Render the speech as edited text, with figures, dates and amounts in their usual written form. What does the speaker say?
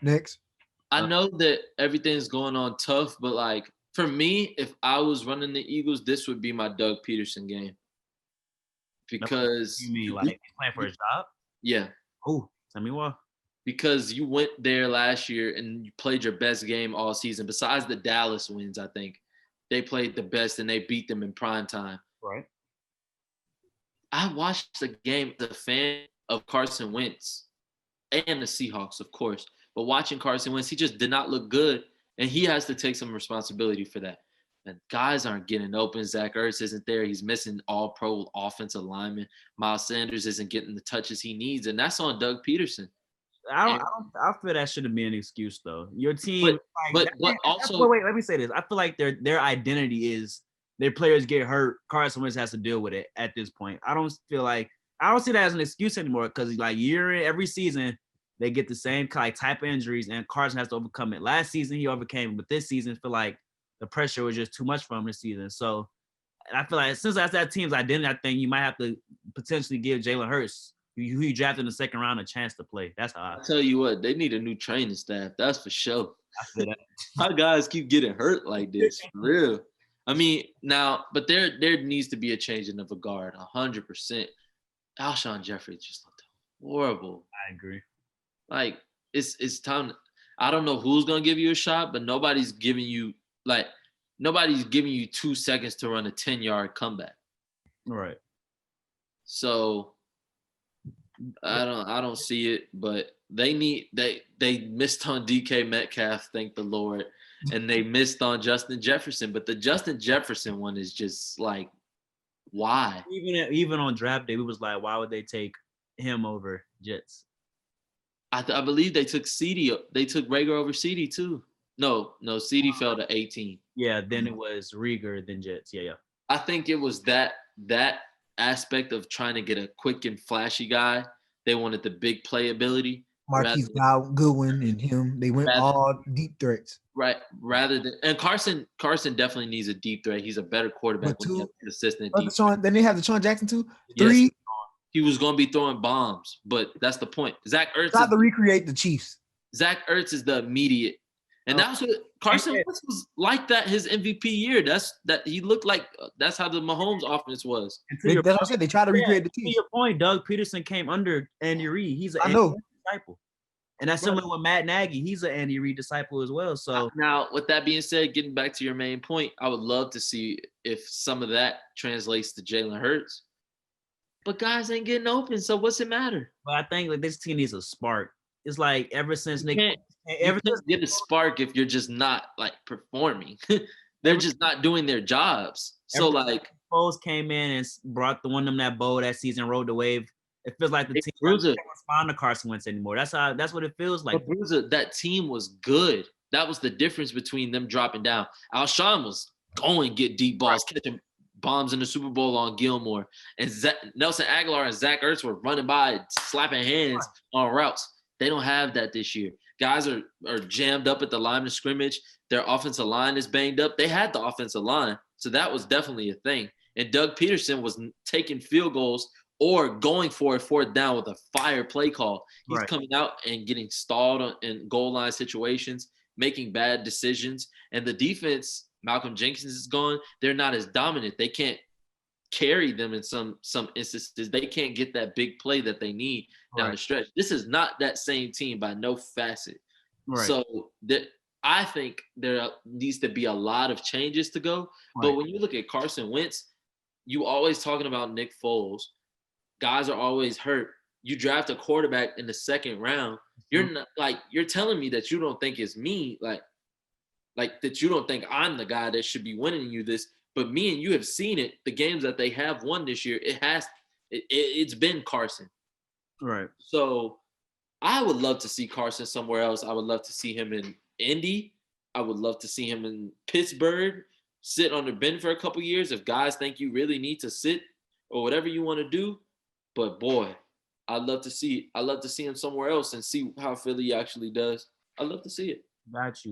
Next. I know that everything's going on tough, but like for me, if I was running the Eagles, this would be my Doug Peterson game You because mean like he's playing for his job? yeah, Oh, tell me what. because you went there last year and you played your best game all season. Besides the Dallas wins, I think they played the best and they beat them in prime time. Right. I watched the game as a fan of Carson Wentz and the Seahawks, of course. But watching Carson Wentz, he just did not look good, and he has to take some responsibility for that. And guys aren't getting open. Zach Ertz isn't there. He's missing all-pro offensive linemen. Miles Sanders isn't getting the touches he needs, and that's on Doug Peterson. And, I feel that shouldn't be an excuse though. Your team, but also, wait, let me say this. I feel like their identity is their players get hurt. Carson Wentz has to deal with it at this point. I don't see that as an excuse anymore because like every season they get the same type of injuries and Carson has to overcome it. Last season he overcame it, but this season I feel like the pressure was just too much for him this season. So I feel like since that's that team's identity, I think you might have to potentially give Jalen Hurts, who you drafted in the second round, a chance to play. That's how I tell you what, they need a new training staff. That's for sure. I feel that. How guys keep getting hurt like this, for real. I mean, now, but there needs to be a change in the regard, 100%. Alshon Jeffrey just looked horrible. I agree. Like it's time. I don't know who's gonna give you a shot, but nobody's giving you 2 seconds to run a 10-yard comeback. Right. So I don't see it, but they missed on DK Metcalf, thank the Lord, and they missed on Justin Jefferson. But the Justin Jefferson one is just like, why? Even on draft day, we was like, why would they take him over Jets? I believe they took CD. They took Rager over CD too. No, CD fell to 18. Yeah, then it was Rieger, then Jets. Yeah. I think it was that aspect of trying to get a quick and flashy guy. They wanted the big playability. Marquise Goodwin and him, they went all deep threats. Right, rather than and Carson definitely needs a deep threat. He's a better quarterback when he has an assistant. Then they have Deshaun Jackson too. Yes. 3. He was going to be throwing bombs, but that's the point. Zach Ertz got to recreate the Chiefs. Zach Ertz is the immediate, and that's what Carson Wentz was like. That his MVP year. That he looked like. That's how the Mahomes offense was. That's what I said. They tried to recreate the Chiefs. To your point, Doug Peterson came under Andy Reid. He's an Andy Reid disciple, and that's similar with Matt Nagy. He's an Andy Reid disciple as well. So now, with that being said, getting back to your main point, I would love to see if some of that translates to Jalen Hurts. But guys ain't getting open, so what's it matter? But I think like this team needs a spark. It's like ever since Nick, you can't get a spark if you're just not like performing. They're just not doing their jobs. So like Foles came in and brought the one of them that bowl that season, rode the wave. It feels like the team doesn't respond to Carson Wentz anymore. That's what it feels like. But Bruiser, that team was good. That was the difference between them dropping down. Alshon was going get deep balls, catching bombs in the Super Bowl on Gilmore, and Nelson Aguilar and Zach Ertz were running by, slapping hands on routes. They don't have that this year. Guys are jammed up at the line of scrimmage. Their offensive line is banged up. They had the offensive line, so that was definitely a thing. And Doug Peterson was taking field goals or going for a fourth down with a fire play call. He's coming out and getting stalled in goal line situations, making bad decisions, and the defense. Malcolm Jenkins is gone. They're not as dominant. They can't carry them in some instances. They can't get that big play that they need down the stretch. This is not that same team by no facet. So I think there needs to be a lot of changes to go. But when you look at Carson Wentz, you always talking about Nick Foles. Guys are always hurt. You draft a quarterback in the second round. You're not you're telling me that you don't think it's me, like that you don't think I'm the guy that should be winning you this, but me and you have seen it. The games that they have won this year, it's been Carson. Right. So I would love to see Carson somewhere else. I would love to see him in Indy. I would love to see him in Pittsburgh, sit on the bench for a couple years if guys think you really need to sit or whatever you want to do. But boy, I'd love to see him somewhere else and see how Philly actually does. I'd love to see it. Got you.